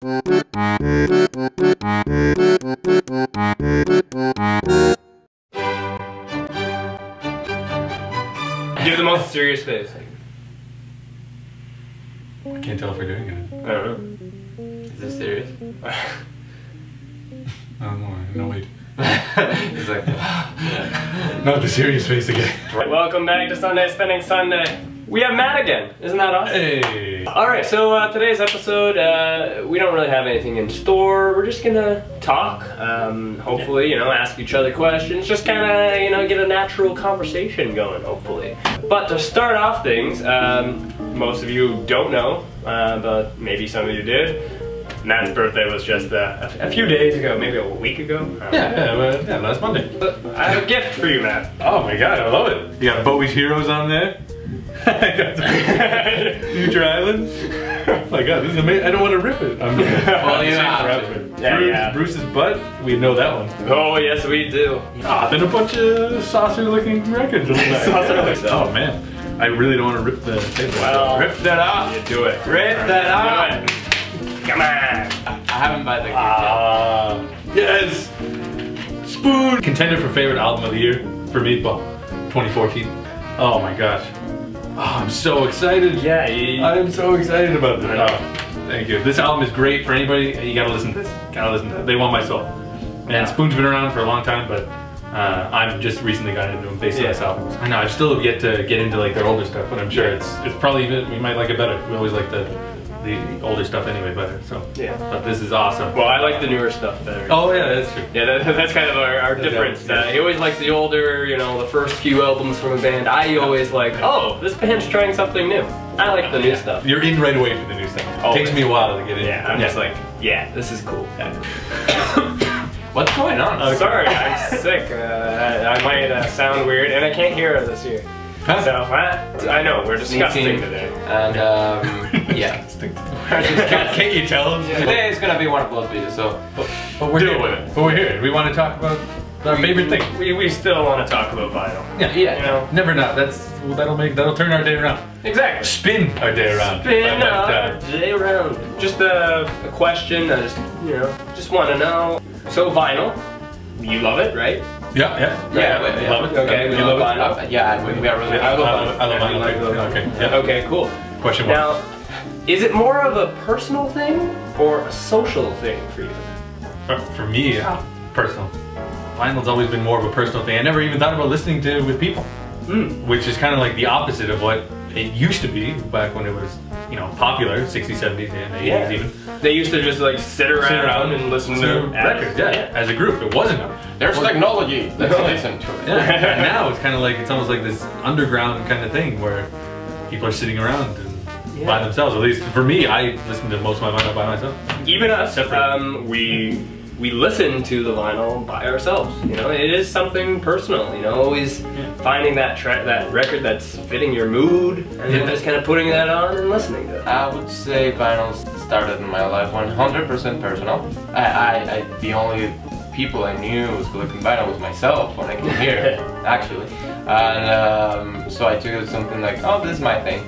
Do the most serious face. I can't tell if we're doing it. I don't know. Is this serious? I don't know. No, wait. It's like, Not the serious face again. Welcome back to Sunday Spending Sunday. We have Matt again. Isn't that awesome? Hey. Alright, so today's episode, we don't really have anything in store. We're just gonna talk, hopefully, you know, ask each other questions, just kinda, you know, get a natural conversation going, hopefully. But to start off things, most of you don't know, but maybe some of you did. Matt's birthday was just a few days ago, maybe a week ago. Yeah, last Monday. I have a gift for you, Matt. Oh my god, I love it. You got Bowie's Heroes on there. I got some Future Islands. Oh my god, this is amazing. I don't want to rip it. I'm well, yeah. Bruce's butt. We know that one. Oh yes, we do. Ah, then a bunch of saucer-looking records. Oh man, I really don't want to rip the paper. Well, rip that off. You do it. Rip that off. Come on. I haven't bought the gift yet. Yes. Spoon. Contender for favorite album of the year for me. Well, 2014. Oh my gosh. Oh, I'm so excited. Yeah, I'm so excited about this. Oh, thank you. This album is great for anybody. You gotta listen to this. Gotta listen to it. They want my soul. And Spoon's been around for a long time, but I've just recently gotten into them based on this album. I know I've still yet to get into like their older stuff, but I'm sure it's probably even, we might like it better. We always like the older stuff anyway better. So yeah. But this is awesome. Well, I like the newer stuff better. Oh yeah, that's true. Yeah, that's kind of our difference. He always likes the older, you know, the first few albums from a band. I always like, oh, this band's trying something new. I like the new stuff. You're in right away for the new stuff. It takes me a while to get in. Yeah, I'm just like, yeah, this is cool. What's going on? Sorry, I'm sick. I might sound weird, and I can't hear it this year. Huh? So, I know, we're disgusting today. And, yeah. Can't you tell? Today is gonna be one of those videos, so... But we're here with it. But we're here. We want to talk about our favorite thing. We still want to talk about vinyl. Yeah. You know? Never not. That'll turn our day around. Exactly. Spin our day around. Spin our day around. Just a question. I just want to know. So vinyl, you love it, right? Yeah. Love it. Okay, you love it? Yeah, we are really... I love vinyl. Okay. Yeah. Okay, cool. Question one. Now, is it more of a personal thing or a social thing for you? For me, personal. Vinyl's always been more of a personal thing. I never even thought about listening to it with people, which is kind of like the opposite of what it used to be back when it was, you know, popular, 60s, 70s, and 80s even. They used to just like sit around and listen to records, as a group. It wasn't. There's technology. Let's listen to it. Yeah. And now it's kind of like, it's almost like this underground kind of thing where people are sitting around and by themselves. At least for me, I listen to most of my vinyl by myself. Even us, we listen to the vinyl by ourselves. You know, it is something personal. You know, always finding that record that's fitting your mood, and then just kind of putting that on and listening to it. I would say vinyl started in my life 100% personal. The only people I knew who was collecting vinyl was myself when I came here, actually. And so I took it as something like, oh, this is my thing.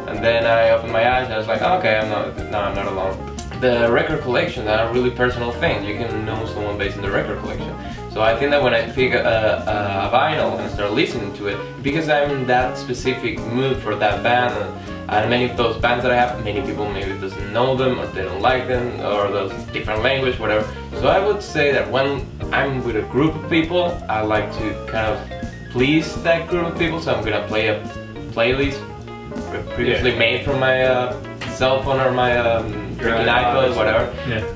And then I opened my eyes and I was like, oh, okay, I'm not alone. The record collection is a really personal thing. You can know someone based on the record collection. So I think that when I pick a vinyl and start listening to it, because I'm in that specific mood for that band, and many of those bands that I have, many people maybe doesn't know them, or they don't like them, or there's different language, whatever. So I would say that when I'm with a group of people, I like to kind of please that group of people, so I'm gonna play a playlist previously made from my cell phone or my freaking iPod, whatever.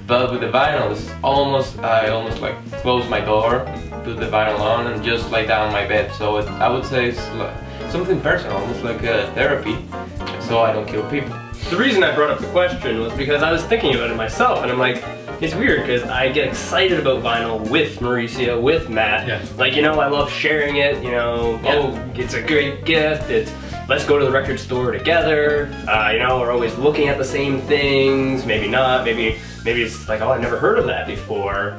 But with the vinyl, it's I almost like close my door, put the vinyl on, and just lay down on my bed. So I would say it's like something personal, almost like a therapy, so I don't kill people. The reason I brought up the question was because I was thinking about it myself, and I'm like, it's weird because I get excited about vinyl with Mauricio, with Matt. Like, you know, I love sharing it, you know, oh, it's a great gift, let's go to the record store together, you know, we're always looking at the same things, maybe not, maybe it's like, oh, I've never heard of that before,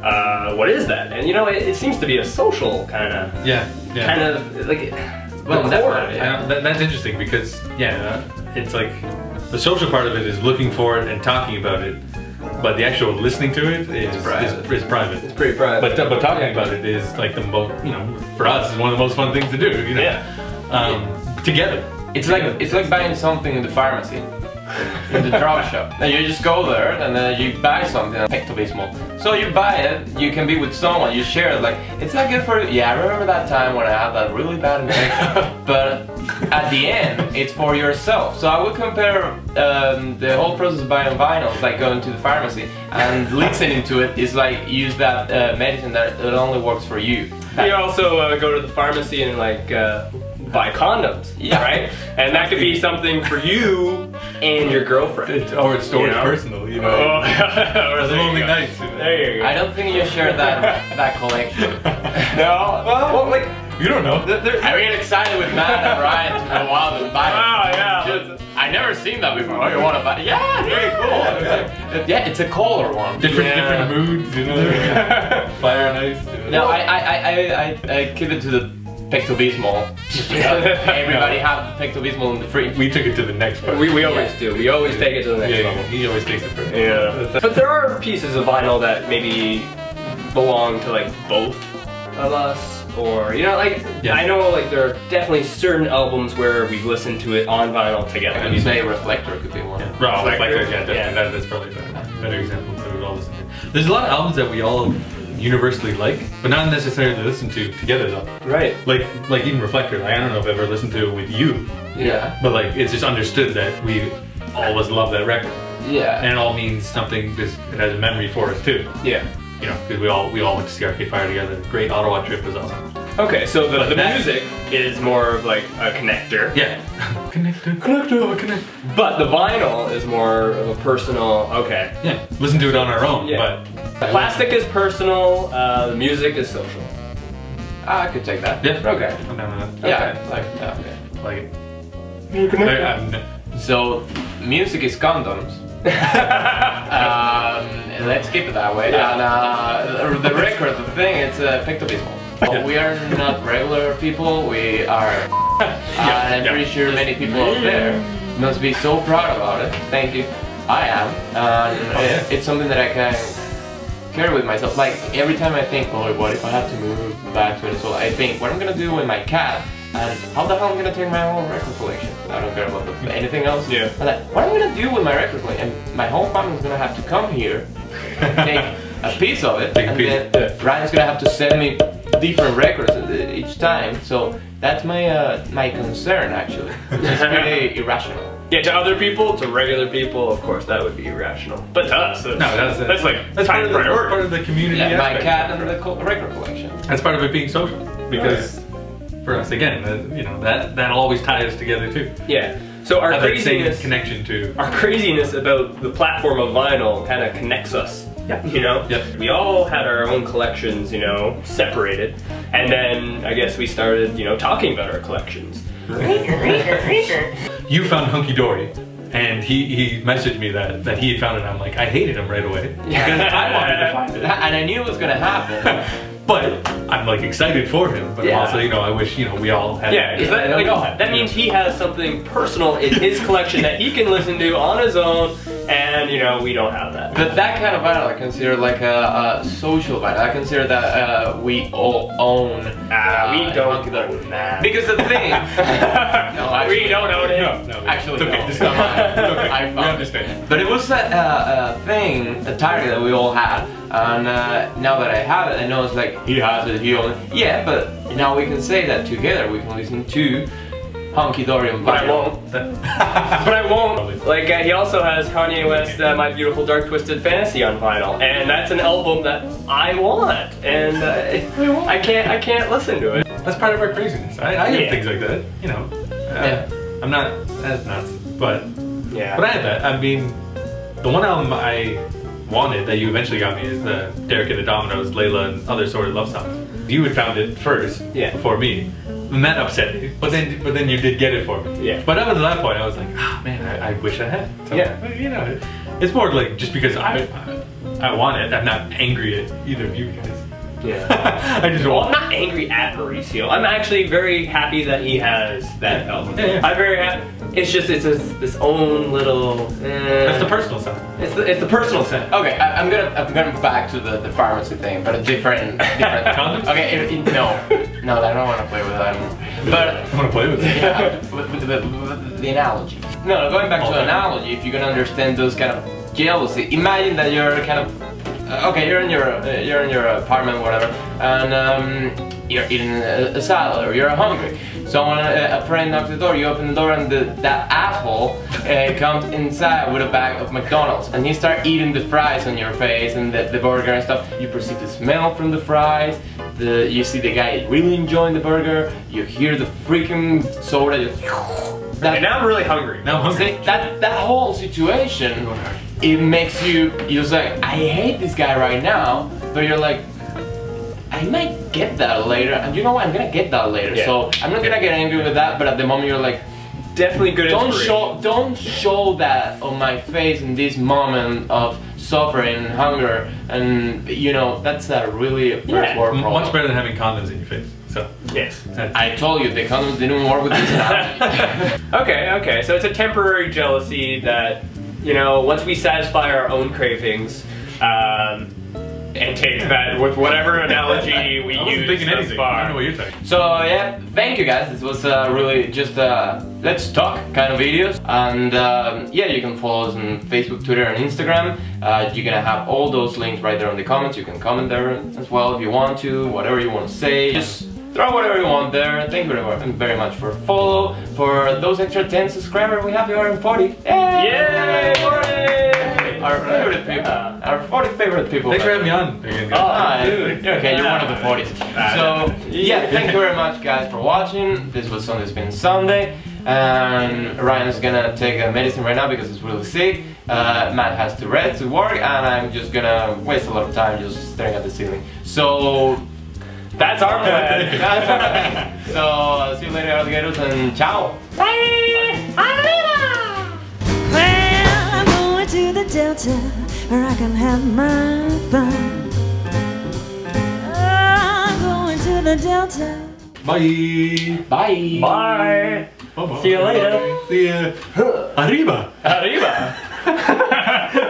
what is that? And you know, it seems to be a social kind of, kind of, like, well, that's interesting because, it's like, the social part of it is looking for it and talking about it, but the actual listening to it is private. It's pretty private. But talking about it is like the most, you know, for us, is one of the most fun things to do. You know, together. It's like buying something in the pharmacy. In the drug shop. And you just go there and then you buy something, Pecto-Bismol. So you buy it, you can be with someone, you share it, like, it's not good for, yeah, I remember that time when I had that really bad infection. But at the end, it's for yourself. So I would compare the whole process of buying vinyl, like going to the pharmacy, and listening to it is like use that medicine that it only works for you. You also go to the pharmacy and like buy condoms, right? And that could be something for you and your girlfriend. Or it's stored personal, you know. Or it's lonely nights. There you go. I don't think you share that collection. No? Well, like, you don't know. I get excited with Matt and Ryan to go out and buy it. Oh, yeah. I never seen that before. Oh, you want to buy it? Yeah, very cool. Yeah, it's a color one. Different moods, you know. Fire and ice. No, I keep it to the Pecto-Bismol. Everybody have Pecto-Bismol in the fridge. We took it to the next part. We always do. We always take it to the next level. He always takes it first. Yeah. But there are pieces of vinyl that maybe belong to like both of us. Or, you know, like, I know like there are definitely certain albums where we've listened to it on vinyl together. And you say Reflector could be one. Reflector, yeah, definitely. That's probably a better example that we've all listened to. There's a lot of albums that we all universally like, but not necessarily listen to together though. Right. Like even Reflector, like, I don't know if I've ever listened to it with you. Yeah. But like, it's just understood that we all of us love that record. Yeah. And it all means something because it has a memory for us too. Yeah. You know, because we all went to see Arcade Fire together. Great Ottawa trip was awesome. Okay, so the music is more of like a connector. Yeah. Connect. But the vinyl is more of a personal, okay. Yeah, listen to it on our own, but... The plastic is personal, the music is social. I could take that. Yeah. Okay. I'm down with that. Yeah, okay. Like it. So, music is condoms. Let's keep it that way. And the record, the thing, it's Pecto-Bismol. We are not regular people, we are, and I'm pretty sure many people out there must be so proud about it. Thank you. I am. It's something that I can carry with myself. Like, every time I think, oh, what if I have to move back to Venezuela, I think, what I'm gonna do with my cat, and how the hell I'm gonna take my whole record collection. I don't care about anything else. Yeah. I'm like, what am I gonna do with my record collection? And my whole family's gonna have to come here, take a piece of it, and then Ryan's gonna have to send me different records each time. So that's my my concern actually. It's pretty irrational. Yeah, to other people, to regular people, of course, that would be irrational. But to us, that's part of the community. Yeah, my cat and the record collection. That's part of it being social, because for us, again, you know, that'll always tie us together too. Yeah. So our craziness, connection to our craziness about the platform of vinyl kind of connects us. Yeah. You know? Yep. We all had our own collections, you know, separated. And then I guess we started, you know, talking about our collections. You found Hunky Dory, and he messaged me that he had found it, and I'm like, I hated him right away. Because I wanted to find it. And I knew it was gonna happen. But I'm like excited for him, but also, you know, I wish, you know, we all had. Yeah, because that means he has something personal in his collection that he can listen to on his own, and you know, we don't have that. But that kind of vinyl I consider like a social vinyl. I consider that we all own. We don't own that. Because the thing. No, actually, we don't own it. No, actually, okay. no. This is not mine. It's okay. I We found understand. But it was a thing, a target that we all had. And now that I have it, I know it's like, he has it, he owns it. Yeah, but now we can say that together we can listen to Hunky Dory and But I won't. But I won't. Like, he also has Kanye West, My Beautiful Dark Twisted Fantasy on vinyl. And that's an album that I want. And I can't listen to it. That's part of our craziness. I have things like that, you know. I'm not as nuts, but I have that. I mean, the one album I wanted that you eventually got me is the Derek and the Dominoes, Layla, and Other Sordid Love Songs. You had found it first before me, and that upset me. But then you did get it for me. Yeah. But up to that point, I was like, ah, man, I wish I had. So, you know, it's more like just because I want it. I'm not angry at either of you guys. Yeah. I just want. I'm not angry at Mauricio. I'm actually very happy that he has that album. Yeah. I'm very happy. it's just this own little. That's the personal side. It's the personal side. Okay, I'm gonna back to the pharmacy thing, but a different. Condoms? Okay, no, I don't want to play with that anymore. But I want to play with it. yeah, with the analogy. No, going back to the analogy, if you're gonna understand those kind of jealousy, imagine that you're kind of okay, you're in your apartment, whatever, and you're eating a salad or you're hungry. Someone, a friend knocks the door, you open the door, and that asshole comes inside with a bag of McDonald's, and he starts eating the fries on your face and the burger and stuff. You perceive the smell from the fries. You see the guy really enjoying the burger. You hear the freaking soda. And now I'm really hungry. Now I'm hungry. See, that whole situation, it makes you just like, I hate this guy right now, but you're like, I might get that later, and you know what? I'm gonna get that later. Yeah. So I'm not gonna get angry with that, but at the moment you're like, definitely good. Don't show that on my face in this moment of suffering and hunger, and you know that's a really first world problem. Much better than having condoms in your face. So yes, I told you the condoms didn't work with this analogy. Okay. So it's a temporary jealousy that, you know, once we satisfy our own cravings, and take that with whatever analogy we use thus far. I don't know what you're saying. So yeah, thank you guys. This was really just let's talk kind of videos, and yeah, you can follow us on Facebook, Twitter, and Instagram. You're gonna have all those links right there in the comments. You can comment there as well if you want to, whatever you want to say. Just throw whatever you want there. Thank you very much for follow. For those extra 10 subscribers, we have you in 40. Yay! 40! Our favorite people. Our 40 favorite people. Thanks for having me on. Oh, dude. Okay, you're one of the 40s. So, yeah, thank you very much, guys, for watching. This was Sunday Spin Sunday. And Ryan's gonna take a medicine right now because he's really sick. Matt has to rest to work, and I'm just gonna waste a lot of time just staring at the ceiling. So, that's our plan. That's our plan. So, see you later, alligators, and ciao. Bye. Arriba. Well, I'm going to the Delta where I can have my fun. I'm going to the Delta. Bye. Bye. Bye. Bye. See you later. See ya. Arriba. Arriba.